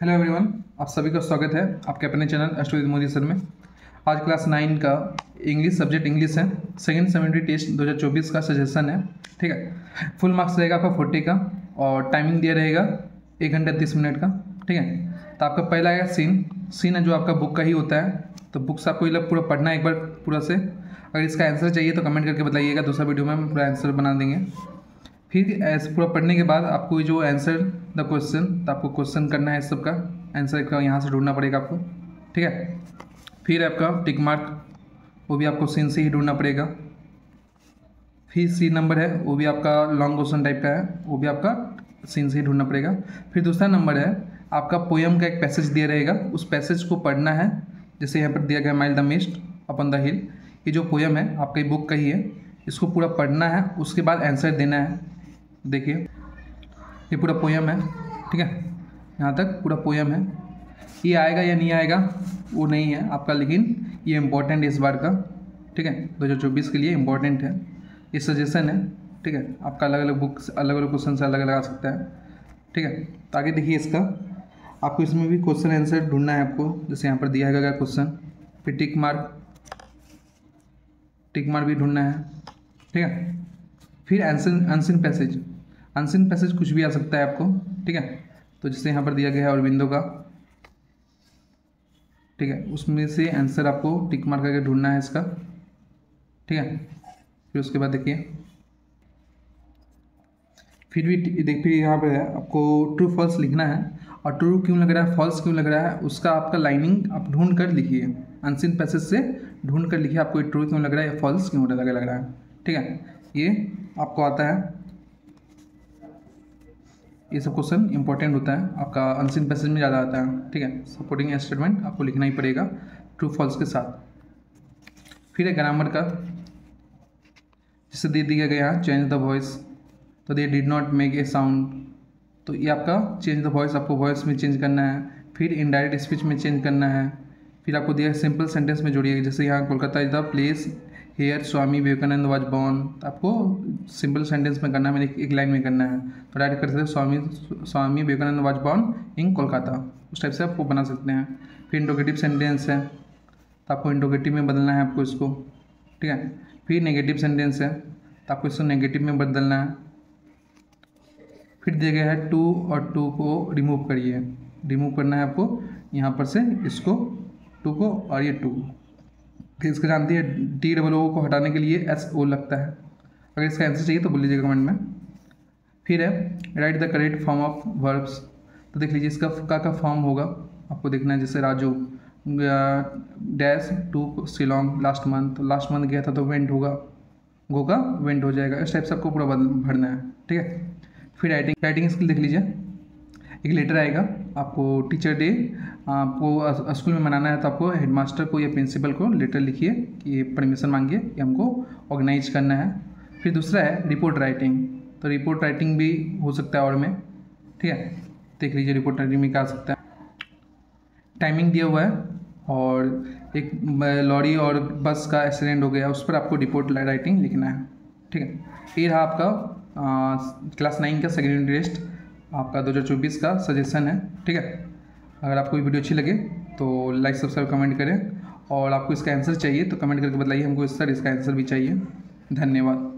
Hello everyone, आप सभी का स्वागत है आपके अपने चैनल अष्टविद मोदी सर में। आज क्लास 9 का इंग्लिश सब्जेक्ट इंग्लिश है। सेकेंड सेमेस्ट्री टेस्ट 2024 का सजेशन है। ठीक है, फुल मार्क्स रहेगा आपका 40 का और टाइमिंग दिया रहेगा 1 घंटा 30 मिनट का। ठीक है, तो आपका पहला आएगा सीन है जो आपका बुक का ही होता है। तो बुक्स आपको ये पूरा पढ़ना है एक बार पूरा से। अगर इसका आंसर चाहिए तो कमेंट करके बताइएगा, दूसरा वीडियो में हम पूरा आंसर बना देंगे। फिर ऐसे पूरा पढ़ने के बाद आपको जो आंसर द क्वेश्चन, तो आपको क्वेश्चन करना है, इस सब का आंसर का यहाँ से ढूंढना पड़ेगा आपको। ठीक है, फिर आपका टिक मार्क, वो भी आपको सीन से ही ढूंढना पड़ेगा। फिर सी नंबर है, वो भी आपका लॉन्ग क्वेश्चन टाइप का है, वो भी आपका सीन से ही ढूंढना पड़ेगा। फिर दूसरा नंबर है आपका पोएम का एक पैसेज दिया रहेगा, उस पैसेज को पढ़ना है। जैसे यहाँ पर दिया गया mile the mist upon the हिल, ये जो पोएम है आपका बुक का ही है, इसको पूरा पढ़ना है, उसके बाद आंसर देना है। देखिए ये पूरा पोएम है। ठीक है, यहाँ तक पूरा पोएम है। ये आएगा या नहीं आएगा वो नहीं है आपका, लेकिन ये इम्पोर्टेंट है इस बार का। ठीक है, 2024 के लिए इम्पोर्टेंट है, ये सजेशन है। ठीक है, आपका अलग अलग बुक्स अलग अलग क्वेश्चन से अलग अलग आ सकता है। ठीक है, तो आगे देखिए इसका, आपको इसमें भी क्वेश्चन आंसर ढूंढना है आपको। जैसे यहाँ पर दिया गया क्वेश्चन, फिर टिक मार्क भी ढूंढना है। ठीक है, फिर अनसीन पैसेज कुछ भी आ सकता है आपको। ठीक है, तो जैसे यहाँ पर दिया गया है अरविंदो का। ठीक है, उसमें से आंसर आपको टिक मार्क करके ढूंढना है इसका। ठीक है, फिर उसके बाद देखिए फिर यहाँ पर है आपको ट्रू फॉल्स लिखना है। और ट्रू क्यों लग रहा है, फॉल्स क्यों लग रहा है, उसका आपका लाइनिंग आप ढूंढ कर लिखिए। अनसीन पैसेज से ढूंढ कर लिखिए आपको ट्रू क्यों लग रहा है या फॉल्स क्यों लग रहा है। ठीक है, ये आपको आता है। ये सब क्वेश्चन इंपॉर्टेंट होता है आपका, अनसीन पैसेज में ज़्यादा आता है। ठीक है, सपोर्टिंग स्टेटमेंट आपको लिखना ही पड़ेगा ट्रू फॉल्स के साथ। फिर है ग्रामर का, जिसे दे दिया गया चेंज द वॉइस, तो they did not make a sound, तो ये आपका चेंज द वॉइस आपको वॉइस में चेंज करना है। फिर इनडायरेक्ट स्पीच में चेंज करना है। फिर आपको दिया सिंपल सेंटेंस में जोड़िए, जैसे यहाँ Kolkata is the place where Swami Vivekananda was born, आपको सिंपल सेंटेंस में करना है, मैंने एक लाइन में करना है। तो डायरेक्ट कर सकते हैं Swami Vivekananda was born in Kolkata, उस टाइप से आपको बना सकते हैं। फिर इंट्रोगेटिव सेंटेंस है, तो आपको इंट्रोगेटिव में बदलना है आपको इसको। ठीक है, फिर नेगेटिव सेंटेंस है, तो आपको इसको नेगेटिव में बदलना है। फिर दिया गया है टू, और टू को रिमूव करिए, रिमूव करना है आपको यहाँ पर से इसको, टू को और ये टू। फिर इसका जानती है TOO को हटाने के लिए SO लगता है। अगर इसका आंसर चाहिए तो बोल लीजिएगा कमेंट में। फिर है right the correct form of verbs, तो देख लीजिए इसका का फॉर्म होगा आपको देखना है। जैसे Raju dash to Shillong last month, तो लास्ट मंथ गया था तो वेंट होगा, गो का वेंट हो जाएगा। इस टाइप से आपको पूरा भरना है। ठीक है, फिर राइटिंग स्किल देख लीजिए, एक लेटर आएगा आपको टीचर डे आपको स्कूल में मनाना है, तो आपको हेडमास्टर को या प्रिंसिपल को लेटर लिखिए कि परमिशन मांगिए कि हमको ऑर्गेनाइज करना है। फिर दूसरा है रिपोर्ट राइटिंग, तो रिपोर्ट राइटिंग भी हो सकता है और में। ठीक है, देख लीजिए रिपोर्ट राइटिंग में क्या आ सकता है। टाइमिंग दिया हुआ है, और एक लॉरी और बस का एक्सीडेंट हो गया, उस पर आपको रिपोर्ट राइटिंग लिखना है। ठीक है, ये रहा आपका क्लास 9 का सेकेंड टेस्ट आपका 2024 का सजेशन है। ठीक है, अगर आपको ये वीडियो अच्छी लगे तो लाइक सब्सक्राइब कमेंट करें, और आपको इसका आंसर चाहिए तो कमेंट करके बताइए हमको, सर इसका आंसर भी चाहिए। धन्यवाद।